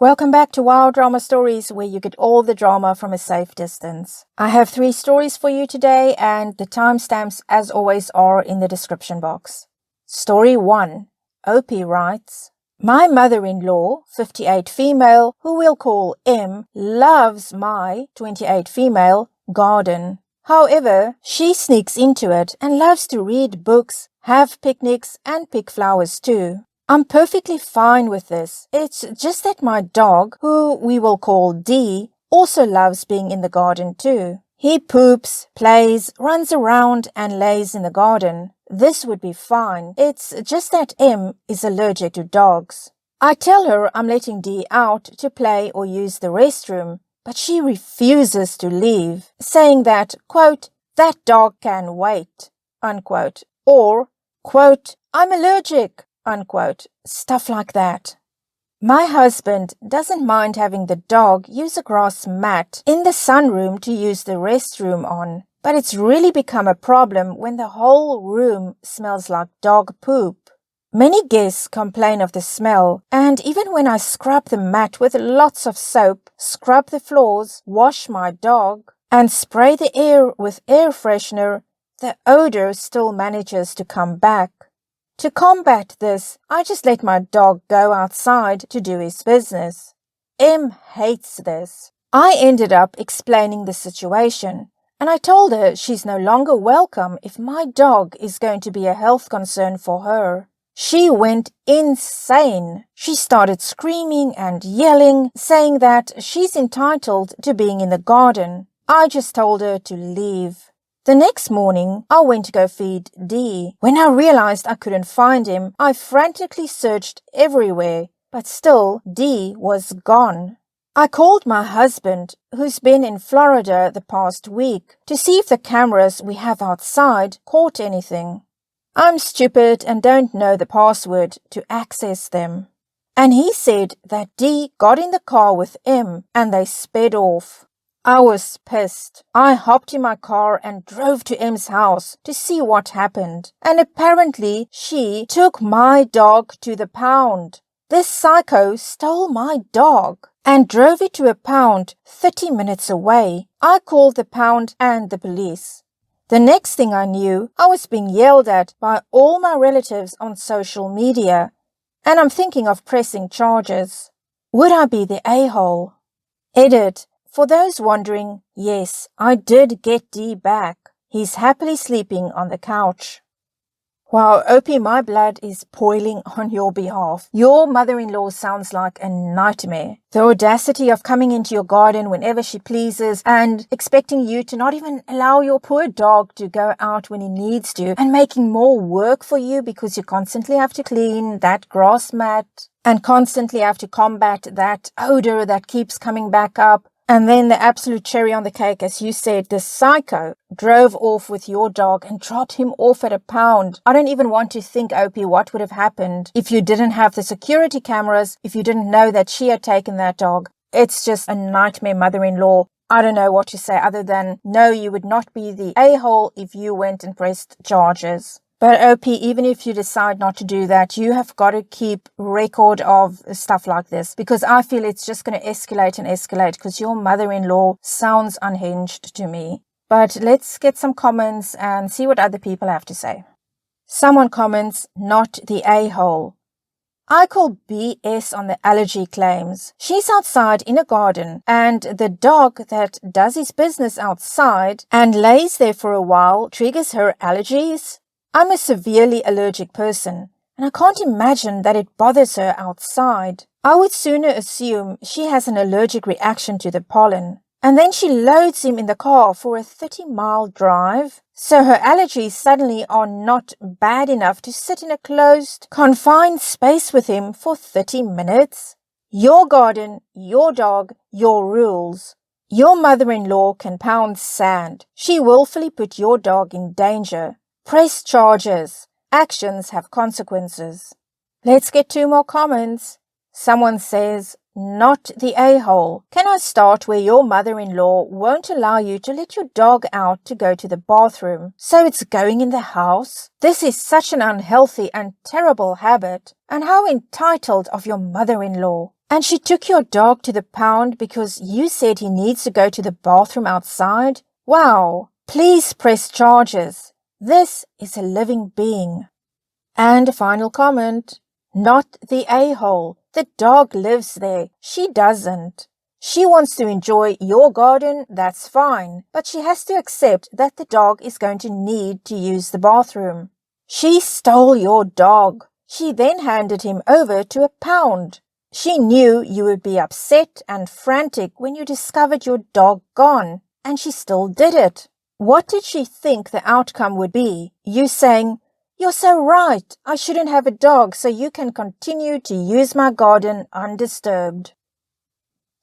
Welcome back to Wild Drama Stories, where you get all the drama from a safe distance. I have 3 stories for you today, and the timestamps, as always, are in the description box. Story 1. Opie writes, My mother-in-law, 58 female, who we'll call M, loves my, 28 female, garden. However, she sneaks into it and loves to read books, have picnics, and pick flowers too. I'm perfectly fine with this. It's just that my dog, who we will call D, also loves being in the garden too. He poops, plays, runs around and lays in the garden. This would be fine. It's just that M is allergic to dogs. I tell her I'm letting D out to play or use the restroom, but she refuses to leave, saying that, quote, that dog can wait, unquote, or, quote, I'm allergic, unquote, stuff like that. My husband doesn't mind having the dog use a grass mat in the sunroom to use the restroom on, but it's really become a problem when the whole room smells like dog poop. Many guests complain of the smell, and even when I scrub the mat with lots of soap, scrub the floors, wash my dog, and spray the air with air freshener, the odor still manages to come back. To combat this, I just let my dog go outside to do his business. M hates this. I ended up explaining the situation, and I told her she's no longer welcome if my dog is going to be a health concern for her. She went insane. She started screaming and yelling, saying that she's entitled to being in the garden. I just told her to leave. The next morning, I went to go feed D. When I realized I couldn't find him, I frantically searched everywhere, but still D was gone. I called my husband, who's been in Florida the past week, to see if the cameras we have outside caught anything. I'm stupid and don't know the password to access them. And he said that D got in the car with M and they sped off. I was pissed. I hopped in my car and drove to M's house to see what happened. And apparently she took my dog to the pound. This psycho stole my dog and drove it to a pound 30 minutes away. I called the pound and the police. The next thing I knew, I was being yelled at by all my relatives on social media. And I'm thinking of pressing charges. Would I be the a-hole? Edit. For those wondering, yes, I did get D back. He's happily sleeping on the couch. Wow, Opie, my blood is boiling on your behalf. Your mother-in-law sounds like a nightmare. The audacity of coming into your garden whenever she pleases and expecting you to not even allow your poor dog to go out when he needs to, and making more work for you because you constantly have to clean that grass mat and constantly have to combat that odor that keeps coming back up. And then the absolute cherry on the cake, as you said, the psycho drove off with your dog and dropped him off at a pound. I don't even want to think, Opie, what would have happened if you didn't have the security cameras, if you didn't know that she had taken that dog. It's just a nightmare mother-in-law. I don't know what to say other than, no, you would not be the a-hole if you went and pressed charges. But OP, even if you decide not to do that, you have got to keep record of stuff like this, because I feel it's just going to escalate and escalate because your mother-in-law sounds unhinged to me. But let's get some comments and see what other people have to say. Someone comments, not the a-hole. I call BS on the allergy claims. She's outside in a garden and the dog that does his business outside and lays there for a while triggers her allergies. I'm a severely allergic person, and I can't imagine that it bothers her outside. I would sooner assume she has an allergic reaction to the pollen. And then she loads him in the car for a 30-mile drive, so her allergies suddenly are not bad enough to sit in a closed, confined space with him for 30 minutes. Your garden, your dog, your rules. Your mother-in-law can pound sand. She willfully put your dog in danger. Press charges. Actions have consequences. Let's get 2 more comments. Someone says, not the a-hole. Can I start where your mother-in-law won't allow you to let your dog out to go to the bathroom, so it's going in the house? This is such an unhealthy and terrible habit. And how entitled of your mother-in-law. And she took your dog to the pound because you said he needs to go to the bathroom outside? Wow! Please press charges. This is a living being. And a final comment. Not the a-hole. The dog lives there. She doesn't. She wants to enjoy your garden, that's fine, but she has to accept that the dog is going to need to use the bathroom. She stole your dog. She then handed him over to a pound. She knew you would be upset and frantic when you discovered your dog gone, and she still did it. What did she think the outcome would be? You saying, "You're so right, I shouldn't have a dog so you can continue to use my garden undisturbed."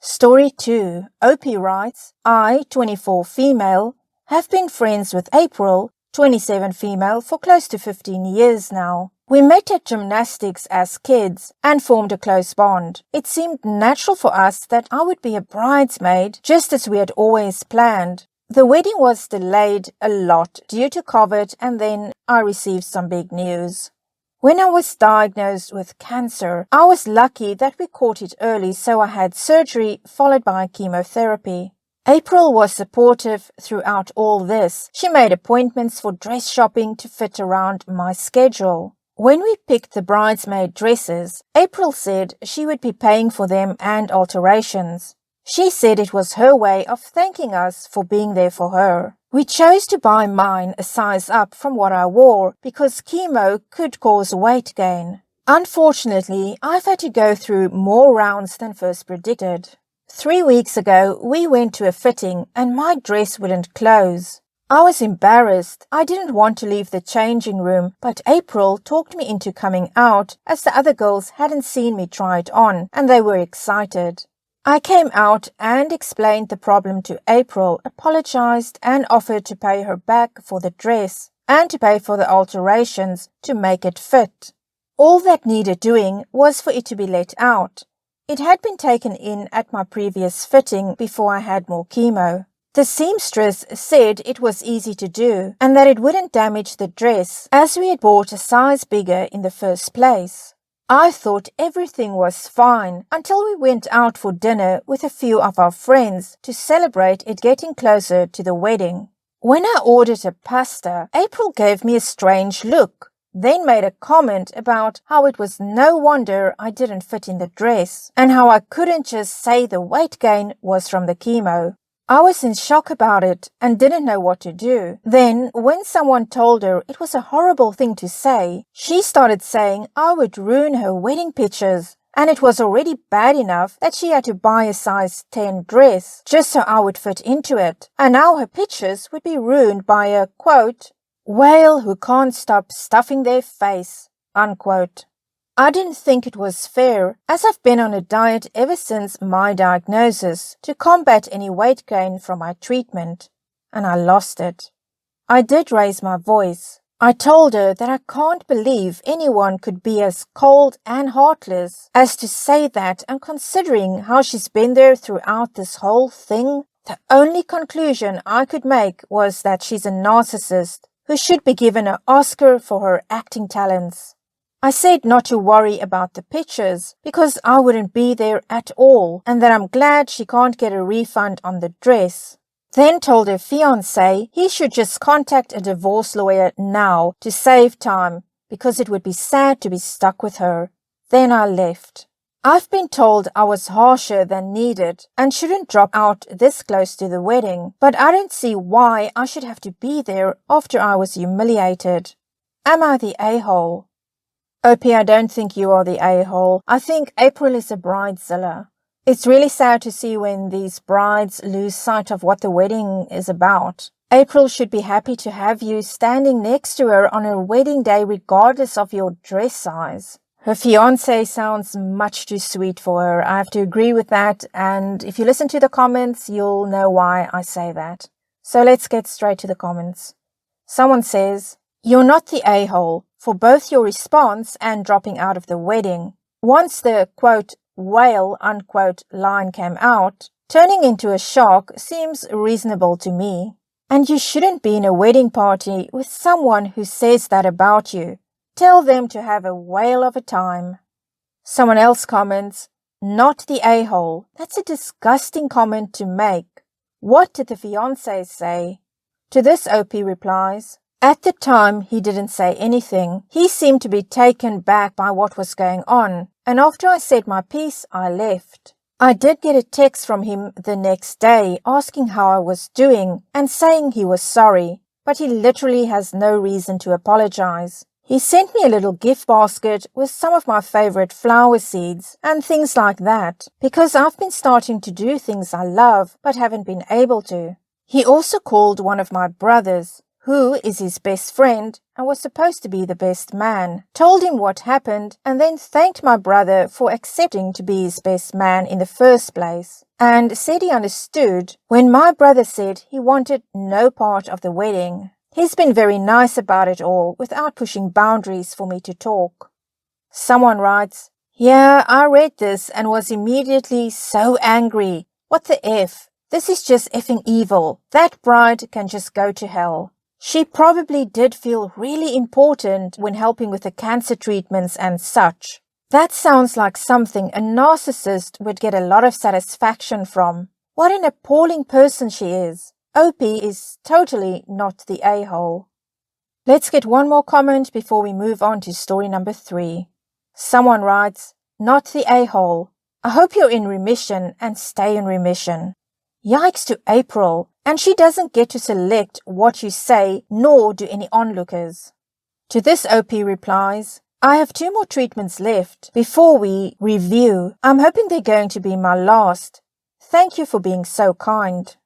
Story 2. Opie writes, I, 24 female, have been friends with April, 27 female, for close to 15 years now. We met at gymnastics as kids and formed a close bond. It seemed natural for us that I would be a bridesmaid, just as we had always planned. The wedding was delayed a lot due to COVID, and then I received some big news. When I was diagnosed with cancer, I was lucky that we caught it early, so I had surgery followed by chemotherapy. April was supportive throughout all this. She made appointments for dress shopping to fit around my schedule. When we picked the bridesmaid dresses, April said she would be paying for them and alterations. She said it was her way of thanking us for being there for her. We chose to buy mine a size up from what I wore because chemo could cause weight gain. Unfortunately, I've had to go through more rounds than first predicted. 3 weeks ago, we went to a fitting and my dress wouldn't close. I was embarrassed. I didn't want to leave the changing room, but April talked me into coming out as the other girls hadn't seen me try it on and they were excited. I came out and explained the problem to April, apologized and offered to pay her back for the dress and to pay for the alterations to make it fit. All that needed doing was for it to be let out. It had been taken in at my previous fitting before I had more chemo. The seamstress said it was easy to do and that it wouldn't damage the dress as we had bought a size bigger in the first place. I thought everything was fine until we went out for dinner with a few of our friends to celebrate it getting closer to the wedding. When I ordered a pasta, April gave me a strange look, then made a comment about how it was no wonder I didn't fit in the dress and how I couldn't just say the weight gain was from the chemo. I was in shock about it and didn't know what to do. Then, when someone told her it was a horrible thing to say, she started saying I would ruin her wedding pictures, and it was already bad enough that she had to buy a size 10 dress just so I would fit into it, and now her pictures would be ruined by a, quote, whale who can't stop stuffing their face, unquote. I didn't think it was fair, as I've been on a diet ever since my diagnosis to combat any weight gain from my treatment, and I lost it. I did raise my voice. I told her that I can't believe anyone could be as cold and heartless as to say that, and considering how she's been there throughout this whole thing, the only conclusion I could make was that she's a narcissist who should be given an Oscar for her acting talents. I said not to worry about the pictures because I wouldn't be there at all and that I'm glad she can't get a refund on the dress. Then told her fiancé he should just contact a divorce lawyer now to save time because it would be sad to be stuck with her. Then I left. I've been told I was harsher than needed and shouldn't drop out this close to the wedding, but I don't see why I should have to be there after I was humiliated. Am I the a-hole? Opie, I don't think you are the a-hole. I think April is a bridezilla. It's really sad to see when these brides lose sight of what the wedding is about. April should be happy to have you standing next to her on her wedding day regardless of your dress size. Her fiancé sounds much too sweet for her. I have to agree with that, and if you listen to the comments, you'll know why I say that. So let's get straight to the comments. Someone says, "You're not the a-hole for both your response and dropping out of the wedding. Once the, quote, whale, unquote, line came out, turning into a shark seems reasonable to me. And you shouldn't be in a wedding party with someone who says that about you. Tell them to have a whale of a time." Someone else comments, not the a-hole. That's a disgusting comment to make. What did the fiancé say? To this, OP replies, at the time he didn't say anything. He seemed to be taken back by what was going on, and after I said my piece, I left. I did get a text from him the next day asking how I was doing and saying he was sorry, but he literally has no reason to apologize. He sent me a little gift basket with some of my favorite flower seeds and things like that, because I've been starting to do things I love but haven't been able to. He also called one of my brothers, who is his best friend and was supposed to be the best man, told him what happened, and then thanked my brother for accepting to be his best man in the first place, and said he understood when my brother said he wanted no part of the wedding. He's been very nice about it all without pushing boundaries for me to talk. Someone writes, yeah, I read this and was immediately so angry. What the F? This is just effing evil. That bride can just go to hell. She probably did feel really important when helping with the cancer treatments and such. That sounds like something a narcissist would get a lot of satisfaction from. What an appalling person she is. OP is totally not the a-hole. Let's get one more comment before we move on to story number 3. Someone writes, not the a-hole. I hope you're in remission and stay in remission. Yikes to April, and she doesn't get to select what you say, nor do any onlookers. To this, OP replies, I have 2 more treatments left before we review. I'm hoping they're going to be my last. Thank you for being so kind.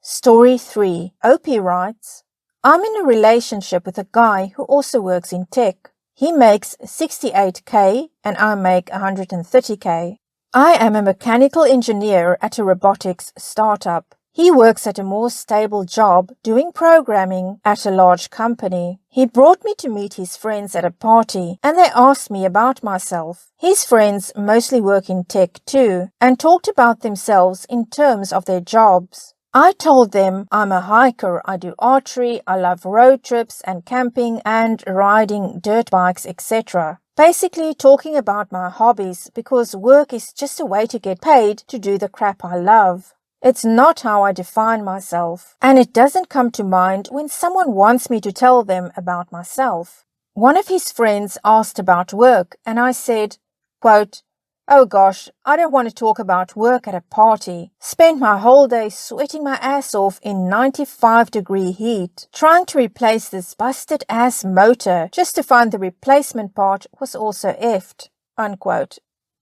Story 3. OP writes, I'm in a relationship with a guy who also works in tech. He makes 68k and I make 130k. I am a mechanical engineer at a robotics startup. He works at a more stable job doing programming at a large company. He brought me to meet his friends at a party and they asked me about myself. His friends mostly work in tech too and talked about themselves in terms of their jobs. I told them I'm a hiker, I do archery, I love road trips and camping and riding dirt bikes, etc. Basically talking about my hobbies because work is just a way to get paid to do the crap I love. It's not how I define myself, and it doesn't come to mind when someone wants me to tell them about myself. One of his friends asked about work and I said, quote, oh gosh, I don't want to talk about work at a party. Spent my whole day sweating my ass off in 95-degree heat, trying to replace this busted ass motor just to find the replacement part was also effed. Unquote.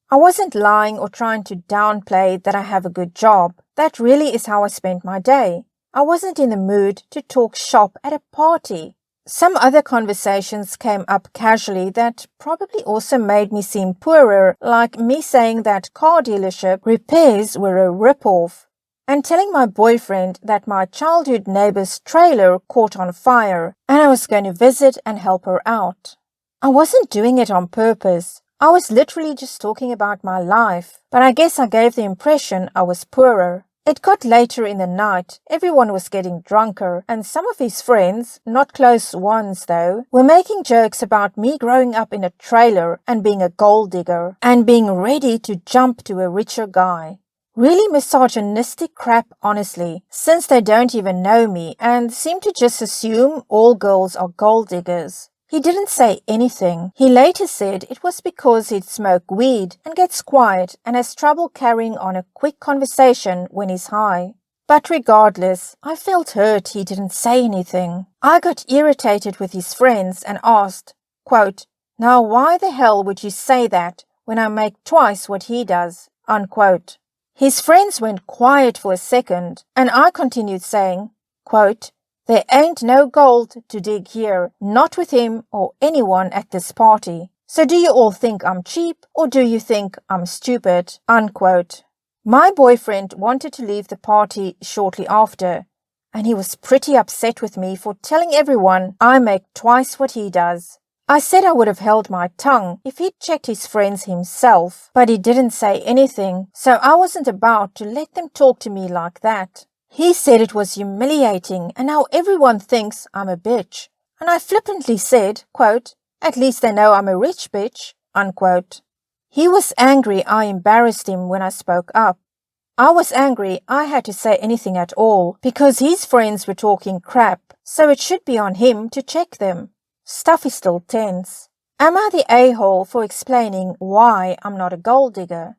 I wasn't lying or trying to downplay that I have a good job. That really is how I spent my day. I wasn't in the mood to talk shop at a party. Some other conversations came up casually that probably also made me seem poorer, like me saying that car dealership repairs were a rip-off, and telling my boyfriend that my childhood neighbor's trailer caught on fire and I was going to visit and help her out. I wasn't doing it on purpose. I was literally just talking about my life, but I guess I gave the impression I was poorer. It got later in the night, everyone was getting drunker, and some of his friends, not close ones though, were making jokes about me growing up in a trailer and being a gold digger, and being ready to jump to a richer guy. Really misogynistic crap, honestly, since they don't even know me and seem to just assume all girls are gold diggers. He didn't say anything. He later said it was because he'd smoke weed and gets quiet and has trouble carrying on a quick conversation when he's high. But regardless, I felt hurt he didn't say anything. I got irritated with his friends and asked, quote, now why the hell would you say that when I make twice what he does? Unquote. His friends went quiet for a second and I continued saying, quote, there ain't no gold to dig here, not with him or anyone at this party. So do you all think I'm cheap or do you think I'm stupid? Unquote. My boyfriend wanted to leave the party shortly after, and he was pretty upset with me for telling everyone I make twice what he does. I said I would have held my tongue if he'd checked his friends himself, but he didn't say anything, so I wasn't about to let them talk to me like that. He said it was humiliating and now everyone thinks I'm a bitch. And I flippantly said, quote, at least they know I'm a rich bitch, unquote. He was angry I embarrassed him when I spoke up. I was angry I had to say anything at all because his friends were talking crap, so it should be on him to check them. Stuff is still tense. Am I the a-hole for explaining why I'm not a gold digger?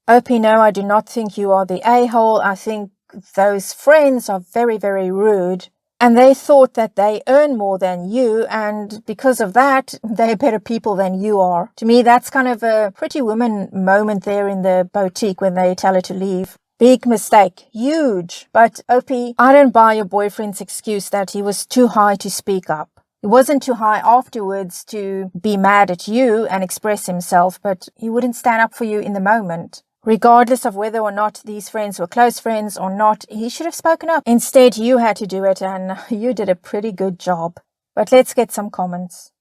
OP, no, I do not think you are the a-hole. I think those friends are very, very rude. And they thought that they earn more than you, and because of that, they're better people than you are. To me, that's kind of a Pretty Woman moment there in the boutique when they tell her to leave. Big mistake. Huge. But OP, I don't buy your boyfriend's excuse that he was too high to speak up. He wasn't too high afterwards to be mad at you and express himself, but he wouldn't stand up for you in the moment. Regardless of whether or not these friends were close friends or not, he should have spoken up. Instead, you had to do it, and you did a pretty good job. But let's get some comments.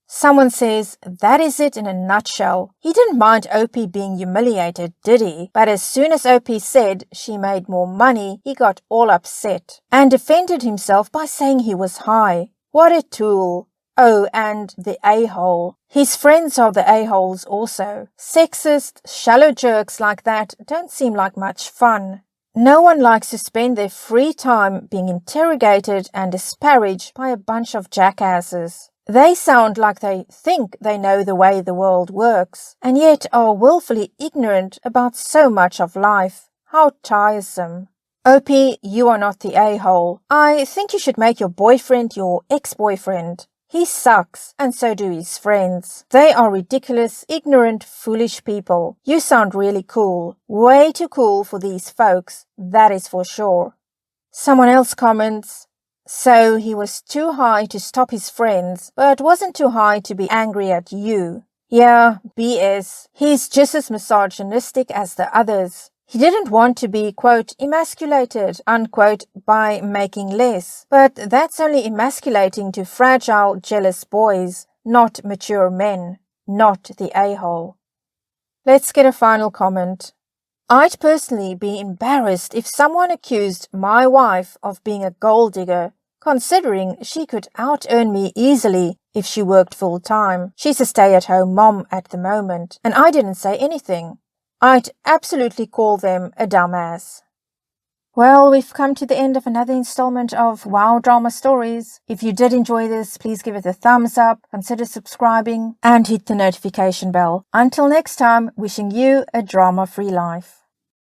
Someone says, that is it in a nutshell. He didn't mind OP being humiliated, did he? But as soon as OP said she made more money, he got all upset and defended himself by saying he was high. What a tool. Oh, and the a-hole. His friends are the a-holes also. Sexist, shallow jerks like that don't seem like much fun. No one likes to spend their free time being interrogated and disparaged by a bunch of jackasses. They sound like they think they know the way the world works, and yet are willfully ignorant about so much of life. How tiresome. OP, you are not the a-hole. I think you should make your boyfriend your ex-boyfriend. He sucks, and so do his friends. They are ridiculous, ignorant, foolish people. You sound really cool. Way too cool for these folks, that is for sure. Someone else comments, so he was too high to stop his friends, but wasn't too high to be angry at you. Yeah, BS. He's just as misogynistic as the others. He didn't want to be, quote, emasculated, unquote, by making less. But that's only emasculating to fragile, jealous boys, not mature men, not the a-hole. Let's get a final comment. I'd personally be embarrassed if someone accused my wife of being a gold digger, considering she could out-earn me easily if she worked full-time. She's a stay-at-home mom at the moment, and I didn't say anything. I'd absolutely call them a dumbass. Well, we've come to the end of another installment of Wow Drama Stories. If you did enjoy this, please give it a thumbs up, consider subscribing, and hit the notification bell. Until next time, wishing you a drama-free life.